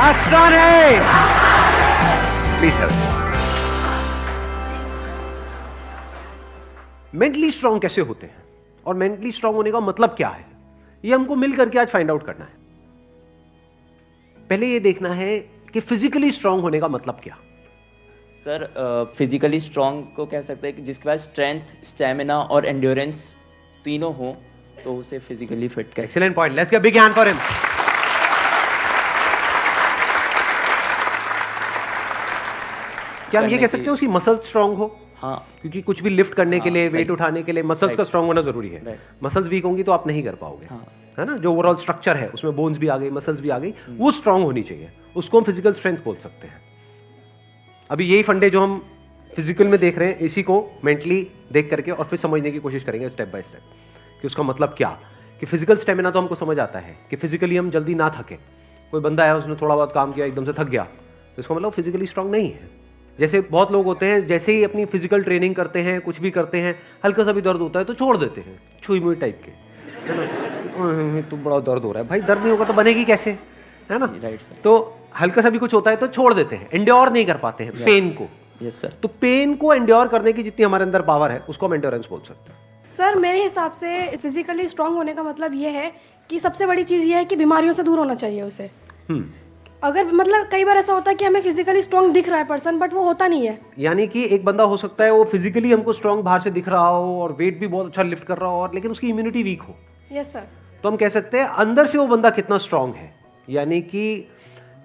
आसान है। Please sir. Mentally strong कैसे होते हैं और मेंटली स्ट्रांग होने का मतलब क्या है, ये हमको मिल करके आज फाइंड आउट करना है। पहले ये देखना है कि फिजिकली स्ट्रांग होने का मतलब क्या। सर फिजिकली स्ट्रांग को कह सकते हैं कि जिसके पास स्ट्रेंथ, स्टेमिना और एंड्योरेंस तीनों हो तो उसे फिजिकली फिट कह। Excellent point, let's give big hand for him. क्या हम ये कह सकते हैं उसकी मसल्स स्ट्रांग हो? हाँ, क्योंकि कुछ भी लिफ्ट करने के लिए, सही। वेट उठाने के लिए मसल्स का स्ट्रांग होना जरूरी है। मसल्स वीक होंगी तो आप नहीं कर पाओगे, हाँ। है ना। जो ओवरऑल स्ट्रक्चर है उसमें बोन्स भी आ गई, मसल्स भी आ गई, वो स्ट्रांग होनी चाहिए। उसको हम फिजिकल स्ट्रेंथ बोल सकते हैं। अभी यही फंडे जो हम फिजिकल में देख रहे हैं, इसी को मेंटली देख करके और फिर समझने की कोशिश करेंगे स्टेप बाय स्टेप कि उसका मतलब क्या। कि फिजिकल स्टेमिना तो हमको समझ आता है कि फिजिकली हम जल्दी ना थके। कोई बंदा है उसने थोड़ा बहुत काम किया एकदम से थक गया तो इसका मतलब फिजिकली स्ट्रांग नहीं है। जैसे बहुत लोग होते हैं, जैसे ही अपनी फिजिकल ट्रेनिंग करते हैं, कुछ भी करते हैं, हल्का सा भी दर्द होता है तो छोड़ देते हैं, छुई मुई टाइप के, है ना। तो बड़ा दर्द हो रहा है, भाई दर्द नहीं होगा तो बनेगी कैसे, है ना। Right sir. तो हल्का सा भी कुछ होता है तो छोड़ देते हैं, एंड्योर नहीं कर पाते हैं पेन को। Yes sir. तो पेन को एंड्योर करने की जितनी हमारे अंदर पावर है उसको हम एंड्योरेंस बोल सकते हैं। सर मेरे हिसाब से फिजिकली स्ट्रांग होने का मतलब ये है कि सबसे बड़ी चीज़ ये है कि बीमारियों से दूर होना चाहिए उसे। अगर मतलब कई बार ऐसा होता है कि हमें फिजिकली स्ट्रांग दिख रहा है पर्सन, बट वो होता नहीं है। यानी कि एक बंदा हो सकता है वो फिजिकली हमको स्ट्रांग बाहर से दिख रहा हो और वेट भी बहुत अच्छा लिफ्ट कर रहा हो, और लेकिन उसकी इम्यूनिटी वीक हो। Yes sir. तो हम कह सकते हैं अंदर से वो बंदा कितना स्ट्रांग है। यानी कि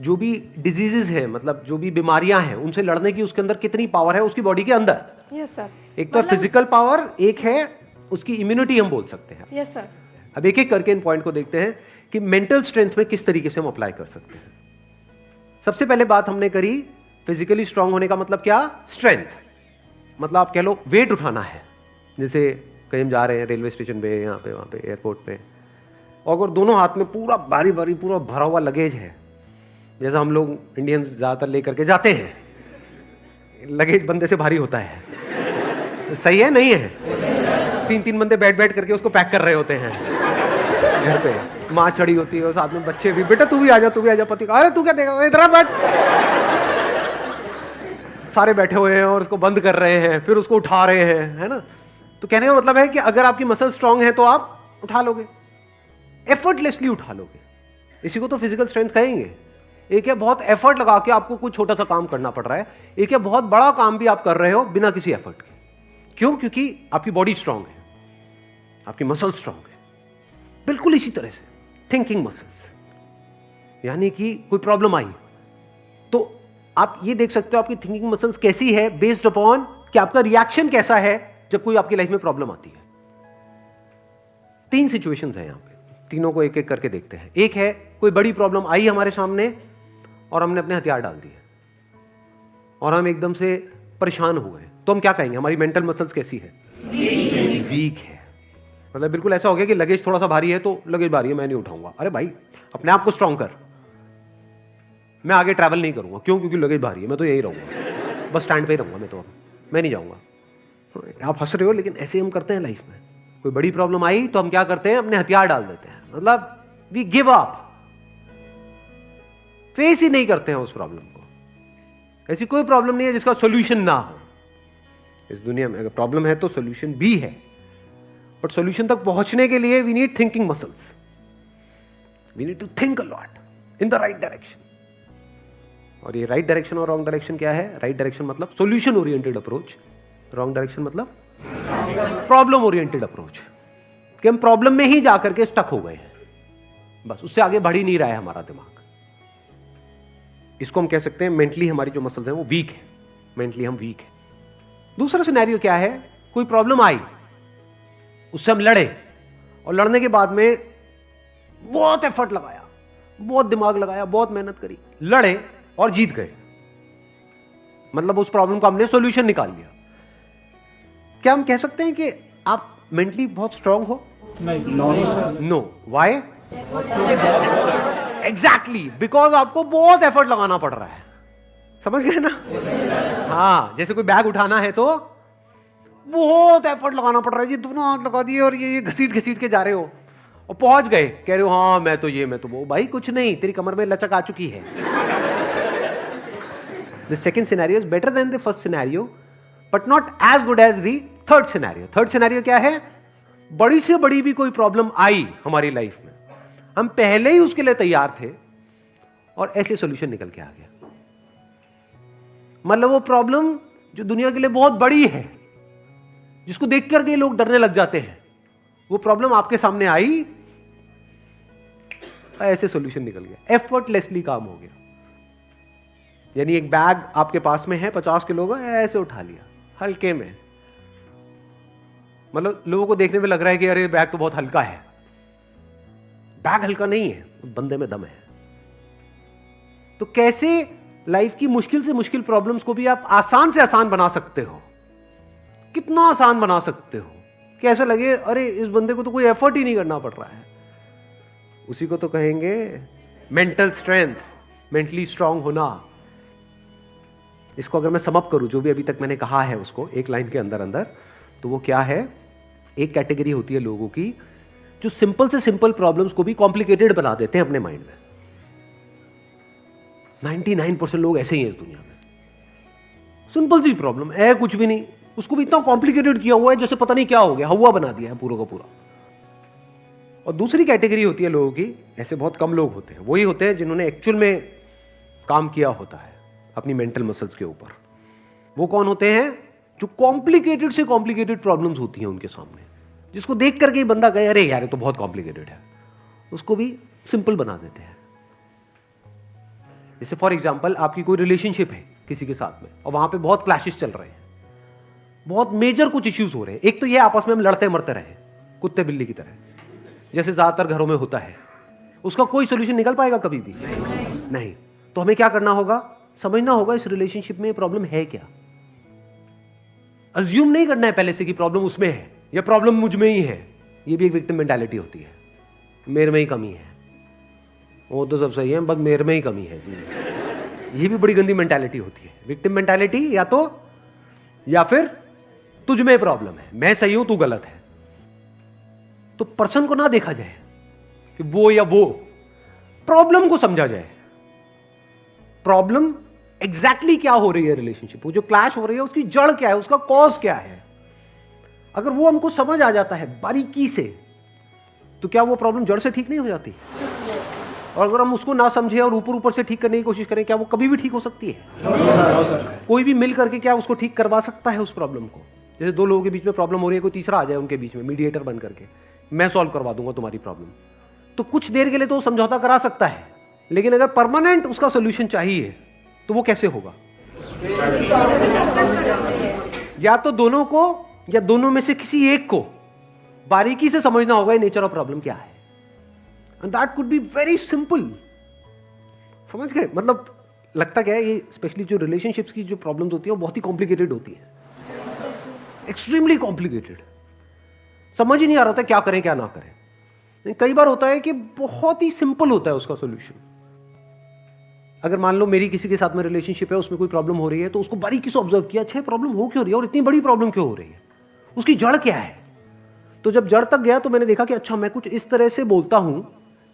जो भी डिजीजेज हैं, मतलब जो भी बीमारियां हैं, उनसे लड़ने की उसके अंदर कितनी पावर है उसकी बॉडी के अंदर। Yes sir. एक तो फिजिकल पावर, एक है उसकी इम्यूनिटी हम बोल सकते हैं। Yes sir. अब एक एक करके इन पॉइंट को देखते हैं कि मेंटल स्ट्रेंथ में किस तरीके से हम अप्लाई कर सकते हैं। सबसे पहले बात हमने करी फिजिकली स्ट्रांग होने का मतलब क्या, स्ट्रेंथ। मतलब आप कह लो वेट उठाना है। जैसे कहीं हम जा रहे हैं रेलवे स्टेशन पे, यहाँ पे, वहाँ पे, एयरपोर्ट पे, और अगर दोनों हाथ में पूरा भारी भारी पूरा भरा हुआ लगेज है, जैसा हम लोग इंडियंस ज़्यादातर लेकर के जाते हैं, लगेज बंदे से भारी होता है, तो सही है नहीं है। 3-3 बंदे बैठ बैठ करके उसको पैक कर रहे होते हैं घर पे, माँ चढ़ी होती है और साथ में बच्चे भी, बेटा तू भी आ जा, तू भी आ जा, पति का अरे तू क्या देगा, इधर बैठ। सारे बैठे हुए हैं और उसको बंद कर रहे हैं, फिर उसको उठा रहे हैं, है ना। तो कहने का मतलब है कि अगर आपकी मसल स्ट्रांग है तो आप उठा लोगे, एफर्टलेसली उठा लोगे। इसी को तो फिजिकल स्ट्रेंथ कहेंगे। एक है बहुत एफर्ट लगा के आपको कुछ छोटा सा काम करना पड़ रहा है, एक है बहुत बड़ा काम भी आप कर रहे हो बिना किसी एफर्ट के। क्यों? क्योंकि आपकी बॉडी स्ट्रांग है, आपकी मसल स्ट्रांग है। बिल्कुल इसी तरह से थिंकिंग मसल्स, यानी कि कोई प्रॉब्लम आई तो आप ये देख सकते हो आपकी थिंकिंग मसल्स कैसी है, बेस्ड अपॉन कि आपका रिएक्शन कैसा है जब कोई आपकी लाइफ में प्रॉब्लम आती है। 3 सिचुएशंस हैं यहां पे, तीनों को एक एक करके देखते हैं। एक है कोई बड़ी प्रॉब्लम आई हमारे सामने और हमने अपने हथियार डाल दिए और हम एकदम से परेशान हो गए, तो हम क्या कहेंगे, हमारी मेंटल मसल्स कैसी है, वीक है। मतलब बिल्कुल ऐसा हो गया कि लगेज थोड़ा सा भारी है तो लगेज भारी है मैं नहीं उठाऊंगा। अरे भाई अपने आप को स्ट्रांग कर, मैं आगे ट्रैवल नहीं करूंगा। क्यों? क्योंकि लगेज भारी है, मैं तो यही रहूंगा, बस स्टैंड पे ही रहूंगा, मैं नहीं जाऊंगा। आप हंस रहे हो लेकिन ऐसे हम करते हैं लाइफ में। कोई बड़ी प्रॉब्लम आई तो हम क्या करते हैं, अपने हथियार डाल देते हैं, मतलब वी गिव अप, फेस ही नहीं करते हैं उस प्रॉब्लम को। ऐसी कोई प्रॉब्लम नहीं है जिसका सॉल्यूशन ना हो इस दुनिया में। अगर प्रॉब्लम है तो सॉल्यूशन भी है, बट सॉल्यूशन तक पहुंचने के लिए we need thinking muscles, we need to think a lot in the right direction. और ये राइट डायरेक्शन और रॉन्ग डायरेक्शन क्या है? राइट डायरेक्शन मतलब solution oriented approach, wrong direction मतलब प्रॉब्लम ओरिएंटेड अप्रोच, कि हम प्रॉब्लम में ही जाकर के स्टक हो गए हैं, बस उससे आगे बढ़ ही नहीं रहा है हमारा दिमाग। इसको हम कह सकते हैं मेंटली हमारी जो मसल्स हैं वो वीक है, मेंटली हम वीक है। दूसरा सिनेरियो क्या है, कोई प्रॉब्लम आई, उससे हम लड़े और लड़ने के बाद में बहुत एफर्ट लगाया, बहुत दिमाग लगाया, बहुत मेहनत करी, लड़े और जीत गए, मतलब उस प्रॉब्लम का हमने सॉल्यूशन निकाल लिया। क्या हम कह सकते हैं कि आप मेंटली बहुत स्ट्रांग हो? नहीं, नो। व्हाई? एग्जैक्टली, बिकॉज आपको बहुत एफर्ट लगाना पड़ रहा है। समझ गए ना? हाँ, जैसे कोई बैग उठाना है तो बहुत एफर्ट लगाना पड़ रहा है जी, दोनों हाथ लगा दिए और ये घसीट घसीट के जा रहे हो, और पहुंच गए, कह रहे हो हाँ मैं तो वो। भाई कुछ नहीं, तेरी कमर में लचक आ चुकी है। The second scenario is better than the first scenario but not as good as the third scenario. Third scenario क्या है? बड़ी से बड़ी भी कोई प्रॉब्लम आई हमारी लाइफ में, हम पहले ही उसके लिए तैयार थे और ऐसे सॉल्यूशन निकल के आ गया। मतलब वो प्रॉब्लम जो दुनिया के लिए बहुत बड़ी है, जिसको देख करके लोग डरने लग जाते हैं, वो प्रॉब्लम आपके सामने आई, ऐसे सॉल्यूशन निकल गया, एफर्टलेसली काम हो गया। यानी एक बैग आपके पास में है 50 किलो का, ऐसे उठा लिया हल्के में। मतलब लोगों को देखने में लग रहा है कि अरे बैग तो बहुत हल्का है। बैग हल्का नहीं है, उस बंदे में दम है। तो कैसे लाइफ की मुश्किल से मुश्किल प्रॉब्लम्स को भी आप आसान से आसान बना सकते हो? कितना आसान बना सकते हो कि ऐसा लगे अरे इस बंदे को तो कोई एफर्ट ही नहीं करना पड़ रहा है। उसी को तो कहेंगे मेंटल स्ट्रेंथ, मेंटली स्ट्रांग होना। इसको अगर मैं समअप करूं, जो भी अभी तक मैंने कहा है उसको एक लाइन के अंदर अंदर, तो वो क्या है? एक कैटेगरी होती है लोगों की जो सिंपल से सिंपल प्रॉब्लम्स को भी कॉम्प्लिकेटेड बना देते हैं अपने माइंड में। 99% लोग ऐसे ही हैं इस दुनिया में। सिंपल सी प्रॉब्लम है, कुछ भी नहीं, उसको भी इतना कॉम्प्लिकेटेड किया हुआ है जैसे पता नहीं क्या हो गया, हवा बना दिया है पूरा का पूरा। और दूसरी कैटेगरी होती है लोगों की, ऐसे बहुत कम लोग होते हैं, वही होते हैं जिन्होंने एक्चुअल में काम किया होता है अपनी मेंटल मसल्स के ऊपर। वो कौन होते हैं? जो कॉम्प्लिकेटेड से कॉम्प्लिकेटेड प्रॉब्लम्स होती हैं उनके सामने, जिसको देख करके ही बंदा कहे अरे यार ये तो बहुत कॉम्प्लिकेटेड है, उसको भी सिंपल बना देते हैं। जैसे फॉर एग्जांपल आपकी कोई रिलेशनशिप है किसी के साथ में और वहां पे बहुत क्लैशेस चल रहे हैं, बहुत मेजर कुछ इश्यूज हो रहे हैं। एक तो ये आपस में हम लड़ते मरते रहे कुत्ते बिल्ली की तरह, जैसे ज्यादातर घरों में होता है। उसका कोई सोल्यूशन निकल पाएगा कभी भी? नहीं। तो हमें क्या करना होगा? समझना होगा इस रिलेशनशिप में प्रॉब्लम है क्या। अज्यूम नहीं करना है पहले से कि प्रॉब्लम उसमें है या प्रॉब्लम मुझ में ही है। ये भी एक विक्टिम मेंटालिटी होती है, मेरे में ही कमी है, वो तो सब सही है बस मेरे में ही कमी है जी। ये भी बड़ी गंदी मेंटालिटी होती है, विक्टिम मेंटालिटी। या फिर तुझ में प्रॉब्लम है, मैं सही हूं तू गलत है। तो पर्सन को ना देखा जाए कि वो या वो, प्रॉब्लम को समझा जाए। प्रॉब्लम एग्जैक्टली क्या हो रही है रिलेशनशिप, वो जो क्लैश हो रही है उसकी जड़ क्या है, उसका कॉज क्या है। अगर वो हमको समझ आ जाता है बारीकी से, तो क्या वो प्रॉब्लम जड़ से ठीक नहीं हो जाती? और अगर हम उसको ना समझे और ऊपर ऊपर से ठीक करने की कोशिश करें, क्या वो कभी भी ठीक हो सकती है? कोई भी मिल करके क्या उसको ठीक करवा सकता है उस प्रॉब्लम को? जैसे दो लोगों के बीच में प्रॉब्लम हो रही है, कोई तीसरा आ जाए उनके बीच में मीडिएटर बन करके, मैं सॉल्व करवा दूंगा तुम्हारी प्रॉब्लम, तो कुछ देर के लिए तो समझौता करा सकता है, लेकिन अगर परमानेंट उसका सोल्यूशन चाहिए तो वो कैसे होगा? या तो दोनों को या दोनों में से किसी एक को बारीकी से समझना होगा नेचर ऑफ प्रॉब्लम क्या है। And that could be very simple. समझ गए? मतलब लगता क्या है, ये स्पेशली जो रिलेशनशिप्स की जो प्रॉब्लम्स होती है वो बहुत ही कॉम्प्लिकेटेड होती है, एक्सट्रीमली कॉम्प्लिकेटेड। समझ ही नहीं आ रहा था क्या करें क्या ना करें। कई बार होता है कि बहुत ही सिंपल होता है उसका सोल्यूशन। अगर मान लो मेरी किसी के साथ में रिलेशनशिप है, उसमें कोई प्रॉब्लम हो रही है, तो उसको बारीकी से ऑब्जर्व किया, अच्छा प्रॉब्लम हो क्यों रही है और इतनी बड़ी प्रॉब्लम क्यों हो रही है, उसकी जड़ क्या है। तो जब जड़ तक गया तो मैंने देखा कि अच्छा मैं कुछ इस तरह से बोलता हूं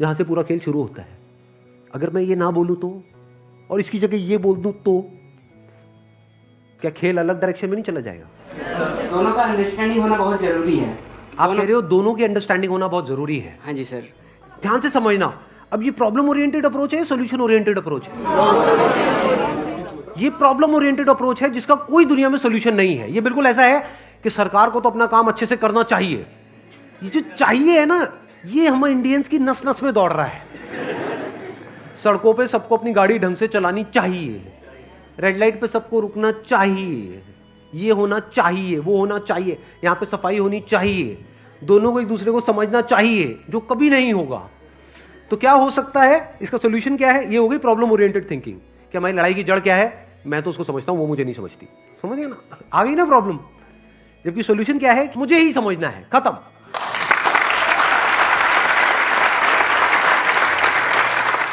जहां से पूरा खेल शुरू होता है। अगर मैं ये ना बोलूं तो, और इसकी जगह ये बोल दूं तो क्या खेल अलग डायरेक्शन में नहीं चला जाएगा? दोनों का अंडरस्टैंडिंग होना बहुत जरूरी है। आप कह रहे हो दोनों की अंडरस्टैंडिंग होना बहुत जरूरी है। हाँ जी सर। ध्यान से समझना, अब ये प्रॉब्लम ओरिएंटेड अप्रोच है, सॉल्यूशन ओरिएंटेड अप्रोच है? ये प्रॉब्लम ओरिएंटेड अप्रोच है जिसका कोई दुनिया में सॉल्यूशन नहीं है। ये बिल्कुल ऐसा है कि सरकार को तो अपना काम अच्छे से करना चाहिए। ये जो चाहिए है ना, ये हम इंडियंस की नस नस में दौड़ रहा है। सड़कों पे सबको अपनी गाड़ी ढंग से चलानी चाहिए, रेड लाइट पे सबको रुकना चाहिए, ये होना चाहिए, वो होना चाहिए, यहाँ पे सफाई होनी चाहिए, दोनों को एक दूसरे को समझना चाहिए, जो कभी नहीं होगा। तो क्या हो सकता है, इसका सोल्यूशन क्या है? ये हो गई प्रॉब्लम ओरिएंटेड थिंकिंग कि हमारी लड़ाई की जड़ क्या है, मैं तो उसको समझता हूं वो मुझे नहीं समझती। समझ गए ना? आ गई ना प्रॉब्लम। जबकि सोल्यूशन क्या है? मुझे ही समझना है, खत्म।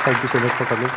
Thank you so much for coming.